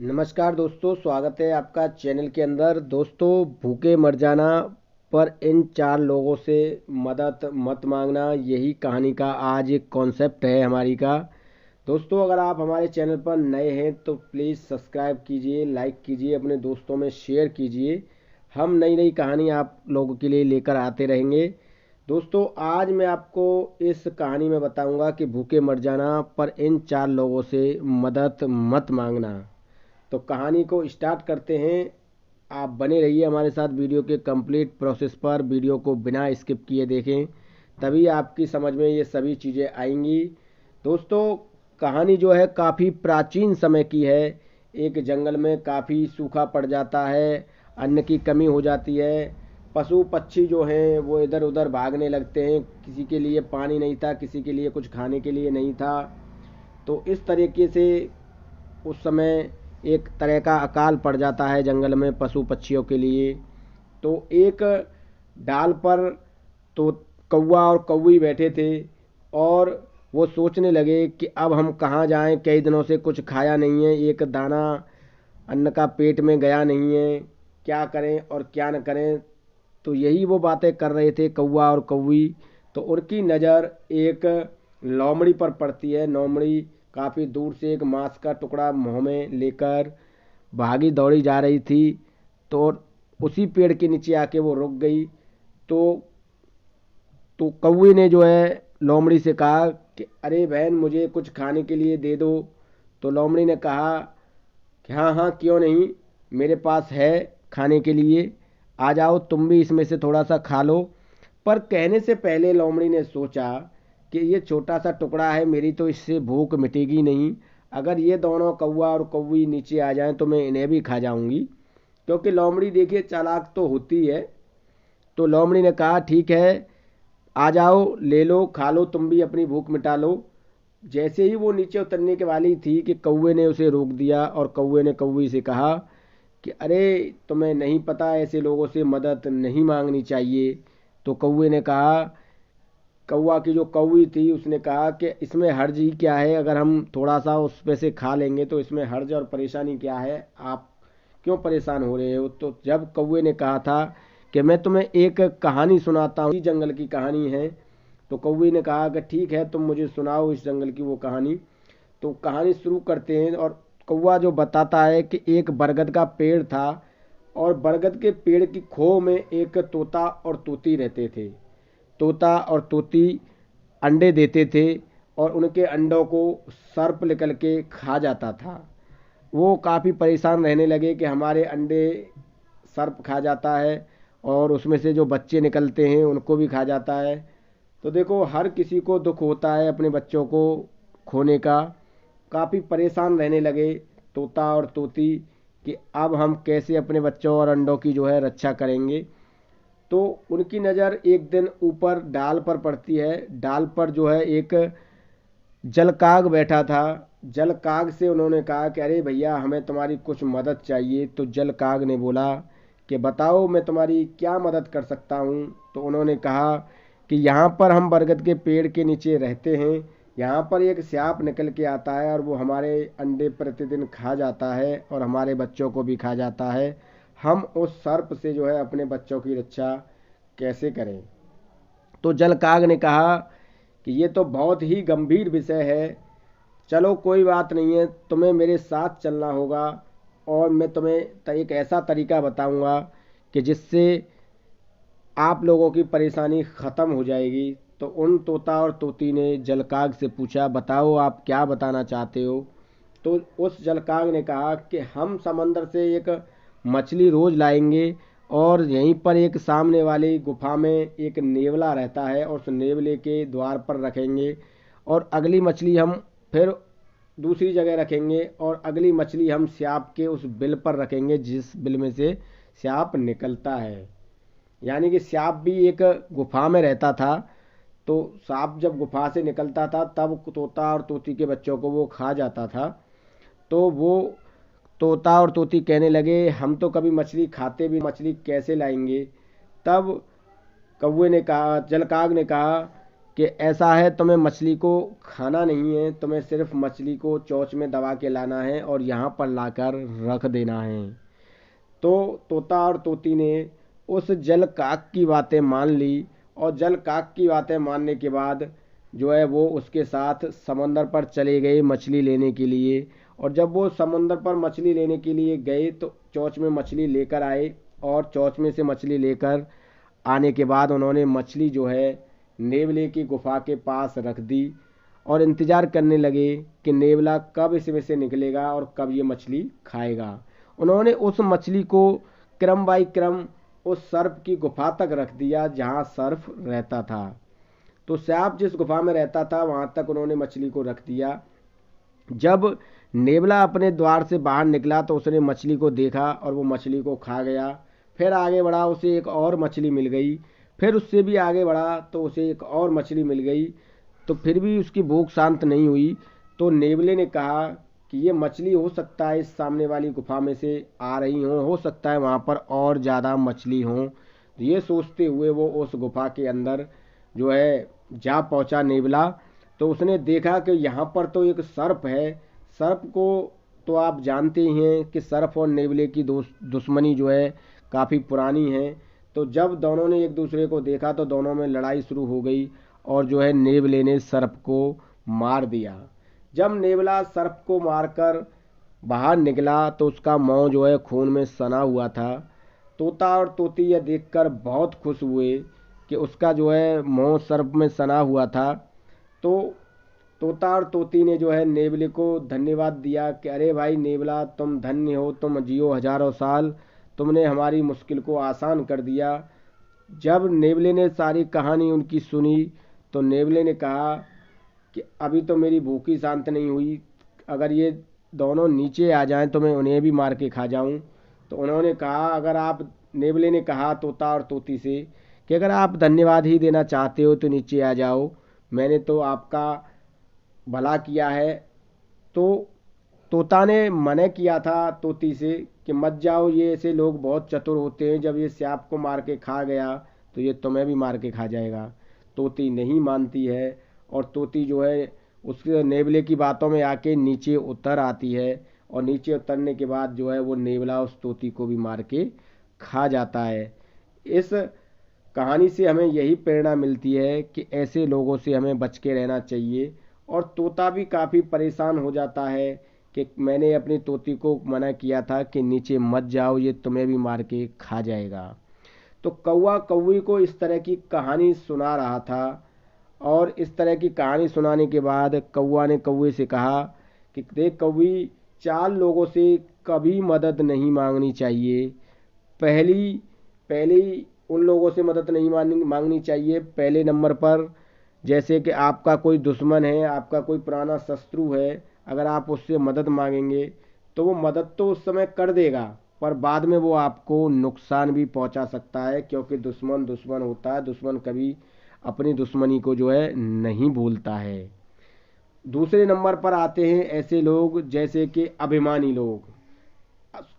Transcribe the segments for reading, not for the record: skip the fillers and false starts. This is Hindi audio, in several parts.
नमस्कार दोस्तों, स्वागत है आपका चैनल के अंदर। दोस्तों, भूखे मर जाना पर इन 4 लोगों से मदद मत मांगना, यही कहानी का आज एक कॉन्सेप्ट है हमारी का। दोस्तों, अगर आप हमारे चैनल पर नए हैं तो प्लीज़ सब्सक्राइब कीजिए, लाइक कीजिए, अपने दोस्तों में शेयर कीजिए। हम नई नई कहानी आप लोगों के लिए लेकर आते रहेंगे। दोस्तों, आज मैं आपको इस कहानी में बताऊंगा कि भूखे मर जाना पर इन 4 लोगों से मदद मत मांगना। तो कहानी को स्टार्ट करते हैं। आप बने रहिए हमारे साथ वीडियो के कंप्लीट प्रोसेस पर। वीडियो को बिना स्किप किए देखें, तभी आपकी समझ में ये सभी चीज़ें आएंगी। दोस्तों, कहानी जो है काफ़ी प्राचीन समय की है। एक जंगल में काफ़ी सूखा पड़ जाता है, अन्न की कमी हो जाती है। पशु पक्षी जो हैं वो इधर उधर भागने लगते हैं। किसी के लिए पानी नहीं था, किसी के लिए कुछ खाने के लिए नहीं था। तो इस तरीके से उस समय एक तरह का अकाल पड़ जाता है जंगल में पशु पक्षियों के लिए। तो एक डाल पर तो कौवा और कौवी बैठे थे और वो सोचने लगे कि अब हम कहाँ जाएं, कई दिनों से कुछ खाया नहीं है, एक दाना अन्न का पेट में गया नहीं है, क्या करें और क्या न करें। तो यही वो बातें कर रहे थे कौवा और कौवी। तो उनकी नज़र एक लोमड़ी पर पड़ती है। लोमड़ी काफ़ी दूर से एक मांस का टुकड़ा मुंह में लेकर भागी दौड़ी जा रही थी। तो उसी पेड़ के नीचे आके वो रुक गई। तो कौवे ने जो है लोमड़ी से कहा कि अरे बहन, मुझे कुछ खाने के लिए दे दो। तो लोमड़ी ने कहा कि हाँ हाँ, क्यों नहीं, मेरे पास है खाने के लिए, आ जाओ तुम भी इसमें से थोड़ा सा खा लो। पर कहने से पहले लोमड़ी ने सोचा कि ये छोटा सा टुकड़ा है, मेरी तो इससे भूख मिटेगी नहीं। अगर ये दोनों कौवा और कौवी नीचे आ जाएं तो मैं इन्हें भी खा जाऊंगी, क्योंकि लोमड़ी देखिए चालाक तो होती है। तो लोमड़ी ने कहा ठीक है, आ जाओ, ले लो, खा लो, तुम भी अपनी भूख मिटा लो। जैसे ही वो नीचे उतरने के वाली थी कि कौवे ने उसे रोक दिया और कौवे ने कौवी से कहा कि अरे, तुम्हें नहीं पता ऐसे लोगों से मदद नहीं मांगनी चाहिए। तो कौवे ने कहा, कौवा की जो कौवी थी उसने कहा कि इसमें हर्ज ही क्या है, अगर हम थोड़ा सा उस पे से खा लेंगे तो इसमें हर्ज और परेशानी क्या है, आप क्यों परेशान हो रहे हो। तो जब कौवे ने कहा था कि मैं तुम्हें एक कहानी सुनाता हूँ, इसी जंगल की कहानी है, तो कौवे ने कहा कि ठीक है, तुम मुझे सुनाओ इस जंगल की वो कहानी। तो कहानी शुरू करते हैं और कौवा जो बताता है कि एक बरगद का पेड़ था और बरगद के पेड़ की खो में एक तोता और तोती रहते थे। तोता और तोती अंडे देते थे और उनके अंडों को सर्प निकल के खा जाता था। वो काफ़ी परेशान रहने लगे कि हमारे अंडे सर्प खा जाता है और उसमें से जो बच्चे निकलते हैं उनको भी खा जाता है। तो देखो, हर किसी को दुख होता है अपने बच्चों को खोने का। काफ़ी परेशान रहने लगे तोता और तोती कि अब हम कैसे अपने बच्चों और अंडों की जो है रक्षा करेंगे। तो उनकी नज़र एक दिन ऊपर डाल पर पड़ती है। डाल पर जो है एक जलकाग बैठा था। जलकाग से उन्होंने कहा कि अरे भैया, हमें तुम्हारी कुछ मदद चाहिए। तो जलकाग ने बोला कि बताओ, मैं तुम्हारी क्या मदद कर सकता हूँ। तो उन्होंने कहा कि यहाँ पर हम बरगद के पेड़ के नीचे रहते हैं, यहाँ पर एक सांप निकल के आता है और वो हमारे अंडे प्रतिदिन खा जाता है और हमारे बच्चों को भी खा जाता है। हम उस सर्प से जो है अपने बच्चों की रक्षा कैसे करें। तो जलकाग ने कहा कि ये तो बहुत ही गंभीर विषय है। चलो कोई बात नहीं है, तुम्हें मेरे साथ चलना होगा और मैं तुम्हें एक ऐसा तरीका बताऊंगा कि जिससे आप लोगों की परेशानी ख़त्म हो जाएगी। तो उन तोता और तोती ने जलकाग से पूछा, बताओ आप क्या बताना चाहते हो। तो उस जलकाग ने कहा कि हम समंदर से एक मछली रोज़ लाएंगे और यहीं पर एक सामने वाली गुफा में एक नेवला रहता है और उस नेवले के द्वार पर रखेंगे और अगली मछली हम फिर दूसरी जगह रखेंगे और अगली मछली हम सांप के उस बिल पर रखेंगे जिस बिल में से सांप निकलता है। यानी कि सांप भी एक गुफा में रहता था। तो सांप जब गुफा से निकलता था तब तोता और तोती के बच्चों को वो खा जाता था। तो वो तोता और तोती कहने लगे, हम तो कभी मछली खाते भी, मछली कैसे लाएंगे। तब कौवे ने कहा, जलकाग ने कहा कि ऐसा है, तुम्हें मछली को खाना नहीं है, तुम्हें सिर्फ मछली को चोंच में दबा के लाना है और यहाँ पर लाकर रख देना है। तो तोता और तोती ने उस जल काक की बातें मान ली और जल काक की बातें मानने के बाद जो है वो उसके साथ समंदर पर चले गए मछली लेने के लिए। और जब वो समंदर पर मछली लेने के लिए गए तो चोंच में मछली लेकर आए और चोंच में से मछली लेकर आने के बाद उन्होंने मछली जो है नेवले की गुफा के पास रख दी और इंतज़ार करने लगे कि नेवला कब इसमें से निकलेगा और कब ये मछली खाएगा। उन्होंने उस मछली को क्रम बाई क्रम उस सर्प की गुफा तक रख दिया जहाँ सर्प रहता था। तो सांप जिस गुफा में रहता था वहाँ तक उन्होंने मछली को रख दिया। जब नेवला अपने द्वार से बाहर निकला तो उसने मछली को देखा और वो मछली को खा गया। फिर आगे बढ़ा, उसे एक और मछली मिल गई। फिर उससे भी आगे बढ़ा तो उसे एक और मछली मिल गई। तो फिर भी उसकी भूख शांत नहीं हुई। तो नेवले ने कहा कि ये मछली हो सकता है इस सामने वाली गुफा में से आ रही हो सकता है वहाँ पर और ज़्यादा मछली हों। ये सोचते हुए वो उस गुफा के अंदर जो है जा पहुँचा नेवला। तो उसने देखा कि यहाँ पर तो एक सर्प है। सर्प को तो आप जानते ही हैं कि सर्प और नेवले की दुश्मनी जो है काफ़ी पुरानी है। तो जब दोनों ने एक दूसरे को देखा तो दोनों में लड़ाई शुरू हो गई और जो है नेवले ने सर्प को मार दिया। जब नेवला सर्प को मारकर बाहर निकला तो उसका मुंह जो है खून में सना हुआ था। तोता और तोती यह देखकर बहुत खुश हुए कि उसका जो है मुंह सर्प में सना हुआ था। तो तोता और तोती ने जो है नेवले को धन्यवाद दिया कि अरे भाई नेवला, तुम धन्य हो, तुम जियो हजारों साल, तुमने हमारी मुश्किल को आसान कर दिया। जब नेवले ने सारी कहानी उनकी सुनी तो नेवले ने कहा कि अभी तो मेरी भूख ही शांत नहीं हुई, अगर ये दोनों नीचे आ जाएं तो मैं उन्हें भी मार के खा जाऊं। तो उन्होंने कहा, अगर आप, नेवले ने कहा तोता और तोती से कि अगर आप धन्यवाद ही देना चाहते हो तो नीचे आ जाओ, मैंने तो आपका भला किया है। तो तोता ने मना किया था तोती से कि मत जाओ, ये ऐसे लोग बहुत चतुर होते हैं, जब ये सांप को मार के खा गया तो ये तुम्हें भी मार के खा जाएगा। तोती नहीं मानती है और तोती जो है उस नेवले की बातों में आके नीचे उतर आती है और नीचे उतरने के बाद जो है वो नेवला उस तोती को भी मार के खा जाता है। इस कहानी से हमें यही प्रेरणा मिलती है कि ऐसे लोगों से हमें बच के रहना चाहिए। और तोता भी काफ़ी परेशान हो जाता है कि मैंने अपनी तोती को मना किया था कि नीचे मत जाओ, ये तुम्हें भी मार के खा जाएगा। तो कौवा कौवी को इस तरह की कहानी सुना रहा था और इस तरह की कहानी सुनाने के बाद कौवा ने कौवे से कहा कि देख कौवी, 4 लोगों से कभी मदद नहीं मांगनी चाहिए। पहली पहली उन लोगों से मदद नहीं मांगनी चाहिए पहले नंबर पर, जैसे कि आपका कोई दुश्मन है, आपका कोई पुराना शत्रु है, अगर आप उससे मदद मांगेंगे तो वो मदद तो उस समय कर देगा पर बाद में वो आपको नुकसान भी पहुंचा सकता है, क्योंकि दुश्मन दुश्मन होता है, दुश्मन कभी अपनी दुश्मनी को जो है नहीं भूलता है। दूसरे नंबर पर आते हैं ऐसे लोग जैसे कि अभिमानी लोग।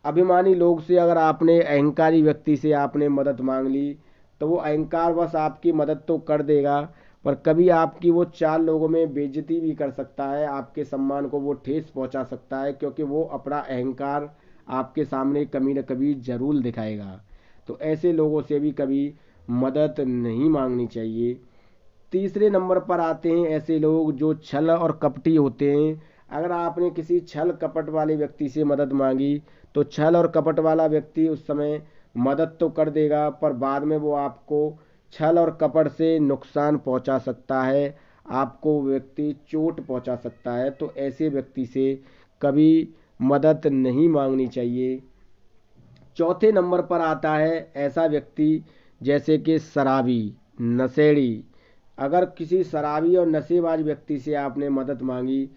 अभिमानी लोग से अगर आपने, अहंकारी व्यक्ति से आपने मदद मांग ली तो वो अहंकार बस आपकी मदद तो कर देगा पर कभी आपकी वो 4 लोगों में बेइज्जती भी कर सकता है, आपके सम्मान को वो ठेस पहुंचा सकता है, क्योंकि वो अपना अहंकार आपके सामने कभी न कभी जरूर दिखाएगा। तो ऐसे लोगों से भी कभी मदद नहीं मांगनी चाहिए। तीसरे नंबर पर आते हैं ऐसे लोग जो छल और कपटी होते हैं। अगर आपने किसी छल कपट वाले व्यक्ति से मदद मांगी तो छल और कपट वाला व्यक्ति उस समय मदद तो कर देगा पर बाद में वो आपको छल और कपट से नुकसान पहुंचा सकता है, आपको व्यक्ति चोट पहुंचा सकता है। तो ऐसे व्यक्ति से कभी मदद नहीं मांगनी चाहिए। चौथे नंबर पर आता है ऐसा व्यक्ति जैसे कि शराबी, नशेड़ी। अगर किसी शराबी और नशेबाज व्यक्ति से आपने मदद मांगी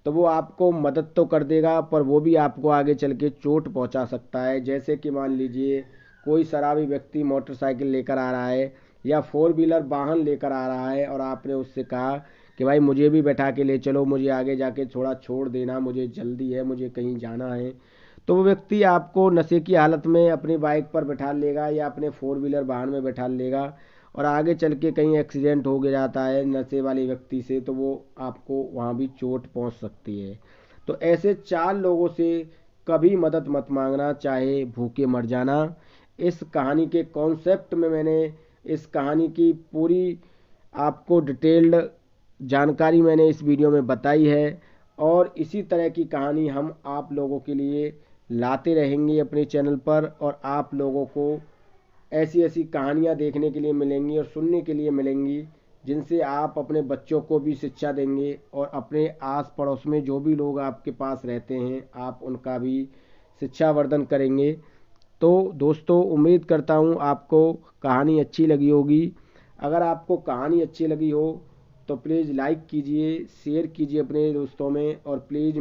तो वो आपको मदद तो कर देगा पर वो भी आपको आगे चल के चोट पहुंचा सकता है। जैसे कि मान लीजिए कोई शराबी व्यक्ति मोटरसाइकिल लेकर आ रहा है या 4 व्हीलर वाहन लेकर आ रहा है और आपने उससे कहा कि भाई मुझे भी बैठा के ले चलो, मुझे आगे जाके थोड़ा छोड़ देना, मुझे जल्दी है, मुझे कहीं जाना है। तो वो व्यक्ति आपको नशे की हालत में अपनी बाइक पर बैठा लेगा या अपने 4 व्हीलर वाहन में बैठा लेगा और आगे चल के कहीं एक्सीडेंट हो गया जाता है नशे वाले व्यक्ति से, तो वो आपको वहाँ भी चोट पहुँच सकती है। तो ऐसे 4 लोगों से कभी मदद मत मांगना, चाहे भूखे मर जाना। इस कहानी के कॉन्सेप्ट में मैंने इस कहानी की पूरी आपको डिटेल्ड जानकारी मैंने इस वीडियो में बताई है, और इसी तरह की कहानी हम आप लोगों के लिए लाते रहेंगे अपने चैनल पर, और आप लोगों को ऐसी ऐसी कहानियाँ देखने के लिए मिलेंगी और सुनने के लिए मिलेंगी, जिनसे आप अपने बच्चों को भी शिक्षा देंगे और अपने आस पड़ोस में जो भी लोग आपके पास रहते हैं आप उनका भी शिक्षावर्धन करेंगे। तो दोस्तों, उम्मीद करता हूँ आपको कहानी अच्छी लगी होगी। अगर आपको कहानी अच्छी लगी हो तो प्लीज़ लाइक कीजिए, शेयर कीजिए अपने दोस्तों में, और प्लीज़